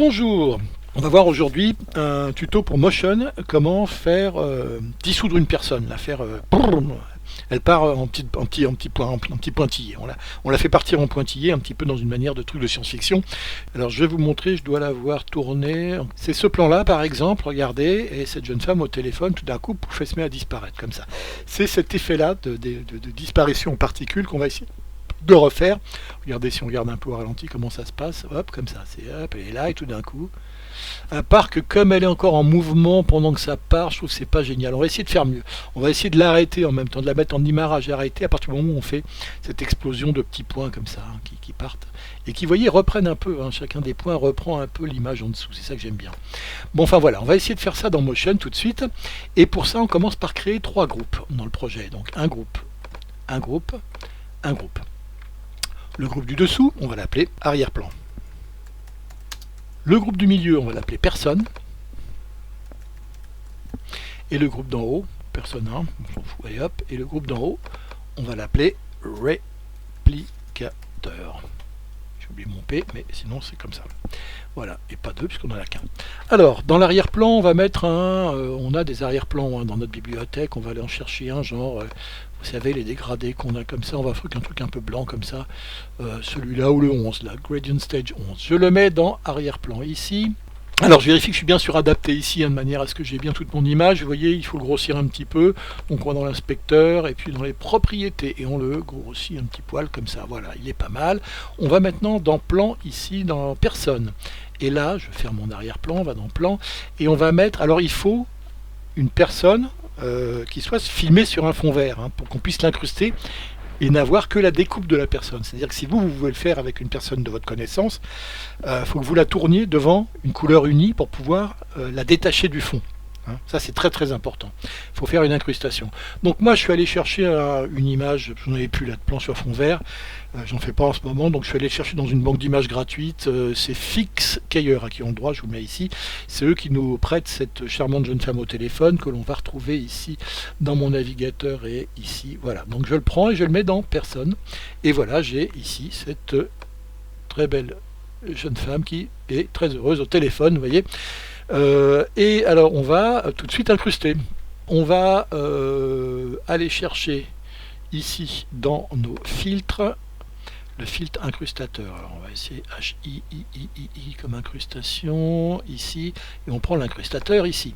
Bonjour, on va voir aujourd'hui un tuto pour Motion, comment faire dissoudre une personne, la faire elle part en petit pointillé. On la fait partir en pointillé, un petit peu dans une manière de truc de science-fiction. Alors je vais vous montrer, je dois la voir tourner. C'est ce plan-là par exemple, regardez, et cette jeune femme au téléphone, tout d'un coup, elle se met à disparaître comme ça. C'est cet effet-là de disparition en particules qu'on va essayer de refaire. Regardez si on regarde un peu au ralenti comment ça se passe, hop, comme ça, c'est hop, elle est là et tout d'un coup. À part que comme elle est encore en mouvement pendant que ça part, je trouve que c'est pas génial. On va essayer de faire mieux. On va essayer de l'arrêter en même temps, de la mettre en démarrage et arrêter à partir du moment où on fait cette explosion de petits points comme ça, qui partent. Et qui, vous voyez, reprennent un peu, chacun des points reprend un peu l'image en dessous, c'est ça que j'aime bien. Bon, enfin voilà, on va essayer de faire ça dans Motion tout de suite. Et pour ça, on commence par créer 3 groupes dans le projet. Donc un groupe, un groupe, un groupe. Le groupe du dessous, on va l'appeler arrière-plan. Le groupe du milieu, on va l'appeler personne. Et le groupe d'en haut, personne 1, on s'en fout, allez hop. Et le groupe d'en haut, on va l'appeler réplicateur. J'ai oublié mon P, mais sinon c'est comme ça. Voilà, et pas 2 puisqu'on en a qu'un. Alors, dans l'arrière-plan, on va mettre on a des arrière-plans dans notre bibliothèque, on va aller en chercher un genre, vous savez, les dégradés qu'on a comme ça, on va faire un truc un peu blanc comme ça, celui-là ou le 11, là, Gradient Stage 11. Je le mets dans arrière-plan ici. Alors je vérifie que je suis bien sur adapté ici, de manière à ce que j'ai bien toute mon image. Vous voyez, il faut le grossir un petit peu. Donc on va dans l'inspecteur et puis dans les propriétés et on le grossit un petit poil comme ça. Voilà, il est pas mal. On va maintenant dans plan ici, dans personne. Et là, je ferme mon arrière-plan, on va dans plan et on va mettre. Alors il faut une personne qui soit filmée sur un fond vert pour qu'on puisse l'incruster et n'avoir que la découpe de la personne. C'est-à-dire que si vous voulez le faire avec une personne de votre connaissance, il faut que vous la tourniez devant une couleur unie pour pouvoir la détacher du fond. Ça c'est très très important. Il faut faire une incrustation. Donc moi je suis allé chercher une image, je n'en avais plus là de plan sur fond vert, j'en fais pas en ce moment, donc je suis allé chercher dans une banque d'images gratuite, c'est Fixkeyer à qui ont le droit, je vous le mets ici, c'est eux qui nous prêtent cette charmante jeune femme au téléphone que l'on va retrouver ici dans mon navigateur et ici, voilà. Donc je le prends et je le mets dans personne, et voilà, j'ai ici cette très belle jeune femme qui est très heureuse au téléphone, vous voyez. Et alors on va tout de suite incruster. On va aller chercher ici dans nos filtres le filtre incrustateur. Alors on va essayer HIIII comme incrustation ici et on prend l'incrustateur ici.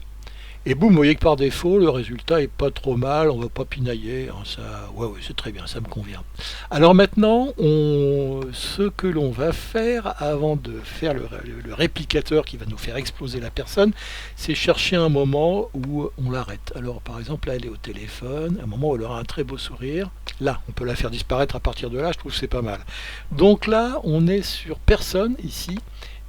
Et boum, vous voyez que par défaut, le résultat est pas trop mal, on va pas pinailler, ça, ouais, c'est très bien, ça me convient. Alors maintenant, ce que l'on va faire avant de faire le réplicateur qui va nous faire exploser la personne, c'est chercher un moment où on l'arrête. Alors par exemple, là elle est au téléphone, un moment où elle aura un très beau sourire. Là, on peut la faire disparaître à partir de là, je trouve que c'est pas mal. Donc là, on est sur personne ici,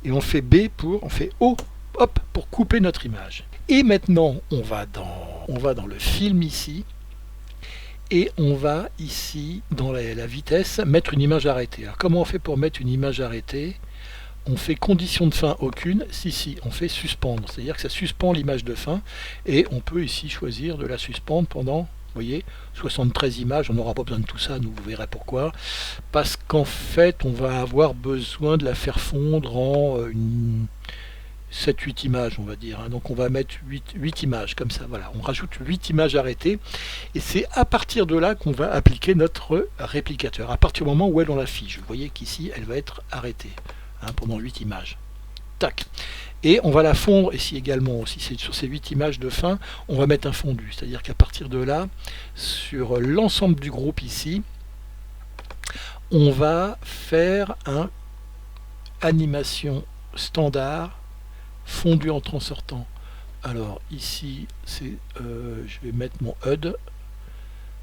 et on fait B on fait O, hop, pour couper notre image. Et maintenant, on va dans le film ici, et on va ici, dans la vitesse, mettre une image arrêtée. Alors comment on fait pour mettre une image arrêtée? On fait condition de fin aucune, si, on fait suspendre, c'est-à-dire que ça suspend l'image de fin, et on peut ici choisir de la suspendre pendant, vous voyez, 73 images, on n'aura pas besoin de tout ça, vous verrez pourquoi, parce qu'en fait, on va avoir besoin de la faire fondre en 7-8 images on va dire, donc on va mettre 8 images comme ça, voilà, on rajoute 8 images arrêtées et c'est à partir de là qu'on va appliquer notre réplicateur, à partir du moment où elle on l'affiche, vous voyez qu'ici elle va être arrêtée pendant 8 images, tac, et on va la fondre ici également aussi, c'est sur ces 8 images de fin, on va mettre un fondu, c'est à dire qu'à partir de là, sur l'ensemble du groupe ici, on va faire un animation standard fondu entrant sortant. Alors ici c'est je vais mettre mon HUD,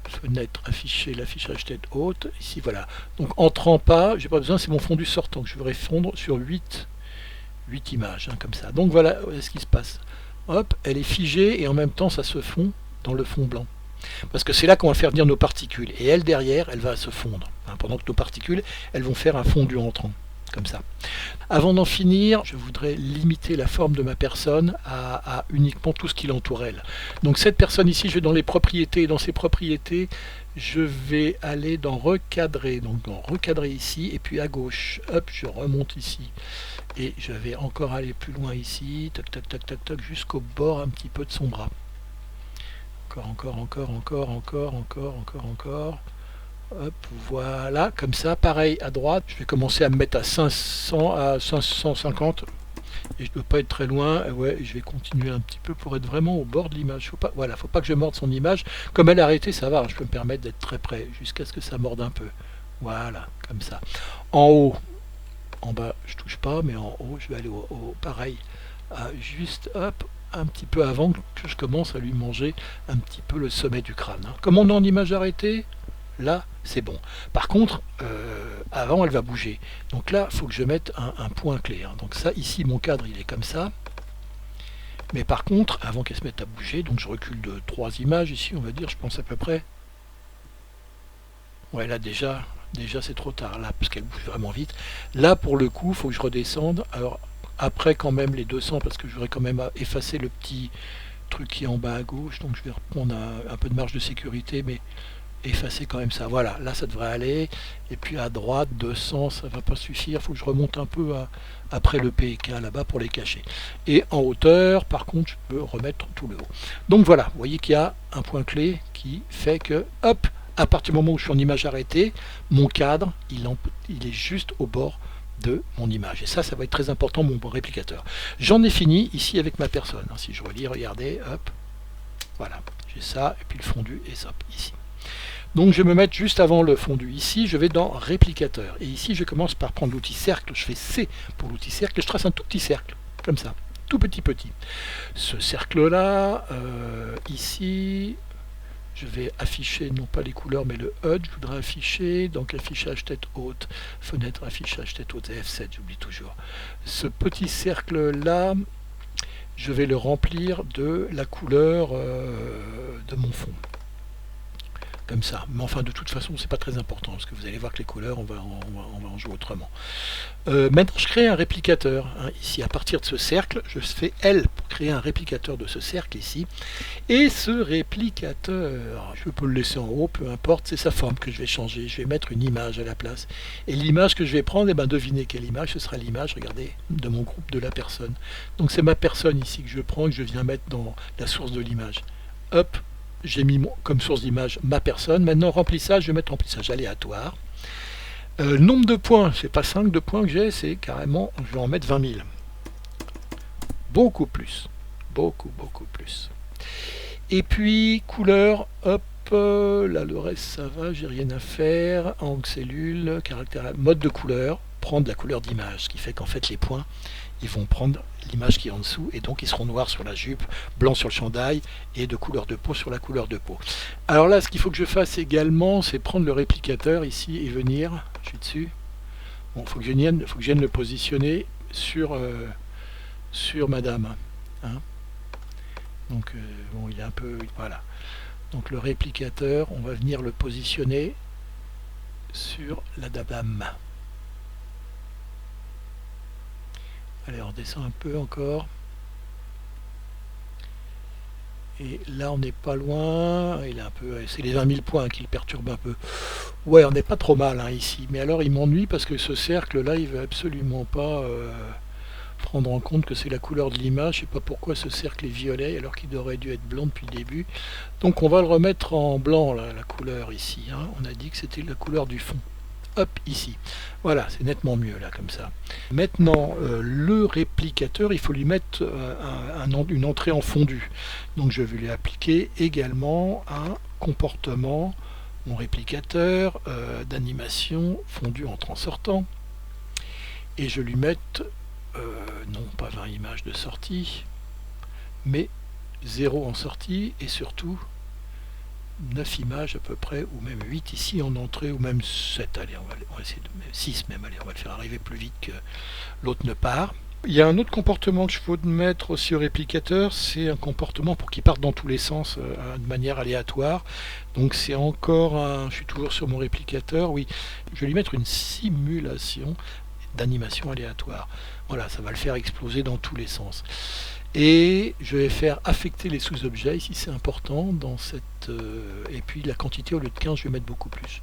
fenêtre affichée, l'affichage tête haute, ici voilà, donc entrant pas, j'ai pas besoin, c'est mon fondu sortant que je voudrais fondre sur 8 images comme ça. Donc voilà ce qui se passe, hop, elle est figée et en même temps ça se fond dans le fond blanc, parce que c'est là qu'on va faire venir nos particules et elle derrière elle va se fondre pendant que nos particules elles vont faire un fondu entrant comme ça. Avant d'en finir, je voudrais limiter la forme de ma personne à uniquement tout ce qui l'entoure elle. Donc cette personne ici, je vais dans les propriétés, et dans ces propriétés, je vais aller dans recadrer, donc dans recadrer ici, et puis à gauche, hop, je remonte ici. Et je vais encore aller plus loin ici, toc toc toc toc toc, jusqu'au bord un petit peu de son bras. Encore. Hop, voilà, comme ça, pareil à droite. Je vais commencer à me mettre à 500, à 550. Et je ne dois pas être très loin. Ouais, je vais continuer un petit peu pour être vraiment au bord de l'image. Faut pas que je morde son image. Comme elle a arrêté, ça va. Je peux me permettre d'être très près jusqu'à ce que ça morde un peu. Voilà, comme ça. En haut, en bas, je touche pas, mais en haut, je vais aller pareil, juste hop, un petit peu avant que je commence à lui manger un petit peu le sommet du crâne. Comme on est en image arrêtée, là, c'est bon. Par contre, avant, elle va bouger. Donc là, il faut que je mette un point clé. Donc ça, ici, mon cadre, il est comme ça. Mais par contre, avant qu'elle se mette à bouger, donc je recule de 3 images ici, on va dire, je pense à peu près. Ouais, là, déjà c'est trop tard, là, parce qu'elle bouge vraiment vite. Là, pour le coup, il faut que je redescende. Alors, après, quand même, les 200, parce que je voudrais quand même effacer le petit truc qui est en bas à gauche. Donc, je vais reprendre un peu de marge de sécurité, mais effacer quand même ça. Voilà, là ça devrait aller. Et puis à droite, 200, ça va pas suffire. Il faut que je remonte un peu après le PK là-bas pour les cacher. Et en hauteur, par contre, je peux remettre tout le haut. Donc voilà, vous voyez qu'il y a un point clé qui fait que, hop, à partir du moment où je suis en image arrêtée, mon cadre, il est juste au bord de mon image. Et ça va être très important, mon réplicateur. J'en ai fini ici avec ma personne. Si je relis, regardez, hop, voilà, j'ai ça, et puis le fondu, et ça, ici. Donc je vais me mettre juste avant le fondu ici, je vais dans réplicateur. Et ici je commence par prendre l'outil cercle, je fais C pour l'outil cercle, et je trace un tout petit cercle, comme ça, tout petit. Ce cercle-là, ici, je vais afficher non pas les couleurs mais le HUD, je voudrais afficher, donc affichage tête haute, fenêtre affichage tête haute, F7, j'oublie toujours. Ce petit cercle-là, je vais le remplir de la couleur de mon fond. Comme ça, mais enfin de toute façon c'est pas très important parce que vous allez voir que les couleurs on va en jouer autrement. Maintenant je crée un réplicateur ici à partir de ce cercle, je fais L pour créer un réplicateur de ce cercle ici, et ce réplicateur, je peux le laisser en haut, peu importe, c'est sa forme que je vais changer, je vais mettre une image à la place, et l'image que je vais prendre, devinez quelle image, ce sera l'image, regardez, de mon groupe, de la personne. Donc c'est ma personne ici que je prends, que je viens mettre dans la source de l'image. Hop, j'ai mis comme source d'image ma personne. Maintenant, remplissage, je vais mettre remplissage aléatoire. Nombre de points, c'est pas 5 de points que j'ai, c'est carrément, je vais en mettre 20 000. Beaucoup plus. Beaucoup plus. Et puis, couleur, hop, là le reste ça va, j'ai rien à faire. Angle, cellule, caractère, mode de couleur, prendre la couleur d'image, ce qui fait qu'en fait les points, ils vont prendre l'image qui est en dessous et donc ils seront noirs sur la jupe, blanc sur le chandail et de couleur de peau sur la couleur de peau. Alors là, ce qu'il faut que je fasse également, c'est prendre le réplicateur ici et venir, je suis dessus. Bon, faut que je vienne le positionner sur madame. Donc bon, il est un peu, voilà. Donc le réplicateur, on va venir le positionner sur la dame. Allez, on redescend un peu encore. Et là, on n'est pas loin. Il est un peu, c'est les 20 000 points qui le perturbent un peu. Ouais, on n'est pas trop mal ici. Mais alors, il m'ennuie parce que ce cercle-là, il veut absolument pas prendre en compte que c'est la couleur de l'image. Je ne sais pas pourquoi ce cercle est violet alors qu'il aurait dû être blanc depuis le début. Donc, on va le remettre en blanc, là, la couleur ici. On a dit que c'était la couleur du fond. Hop, ici. Voilà, c'est nettement mieux là comme ça. Maintenant, le réplicateur, il faut lui mettre une entrée en fondu. Donc je vais lui appliquer également un comportement, mon réplicateur d'animation fondu entrant sortant. Et je lui mette, non pas 20 images de sortie, mais 0 en sortie et surtout 9 images à peu près, ou même 8 ici en entrée, ou même 7, allez, on va essayer de 6 même, allez, on va le faire arriver plus vite que l'autre ne part. Il y a un autre comportement que je faut mettre aussi au réplicateur, c'est un comportement pour qu'il parte dans tous les sens de manière aléatoire. Donc c'est encore je suis toujours sur mon réplicateur, oui, je vais lui mettre une simulation. d'animation aléatoire. Voilà, ça va le faire exploser dans tous les sens. Et je vais faire affecter les sous-objets, ici c'est important, dans cette, et puis la quantité, au lieu de 15, je vais mettre beaucoup plus.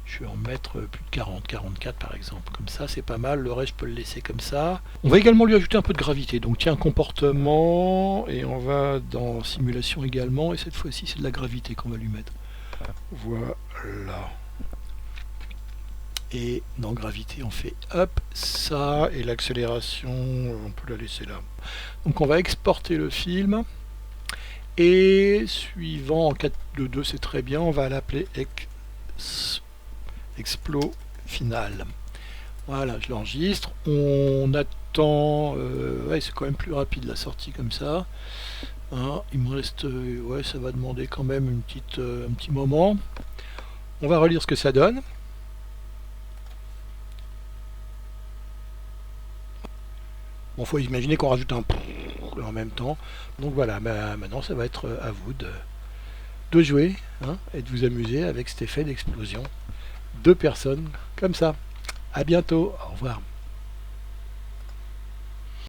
Je vais en mettre plus de 40, 44 par exemple. Comme ça, c'est pas mal. Le reste, je peux le laisser comme ça. On va également lui ajouter un peu de gravité. Donc, tiens, comportement. Et on va dans simulation également. Et cette fois-ci, c'est de la gravité qu'on va lui mettre. Voilà. Et dans gravité, on fait hop, ça. Et l'accélération, on peut la laisser là. Donc, on va exporter le film. Et suivant en 4.2, c'est très bien. On va l'appeler Explo final. Voilà, je l'enregistre. On attend. Ouais, c'est quand même plus rapide la sortie comme ça. Hein, il me reste. Ouais, ça va demander quand même un petit moment. On va relire ce que ça donne. Bon, faut imaginer qu'on rajoute un en même temps. Donc voilà, maintenant ça va être à vous de jouer, hein, et de vous amuser avec cet effet d'explosion. Deux personnes comme ça. À bientôt, au revoir.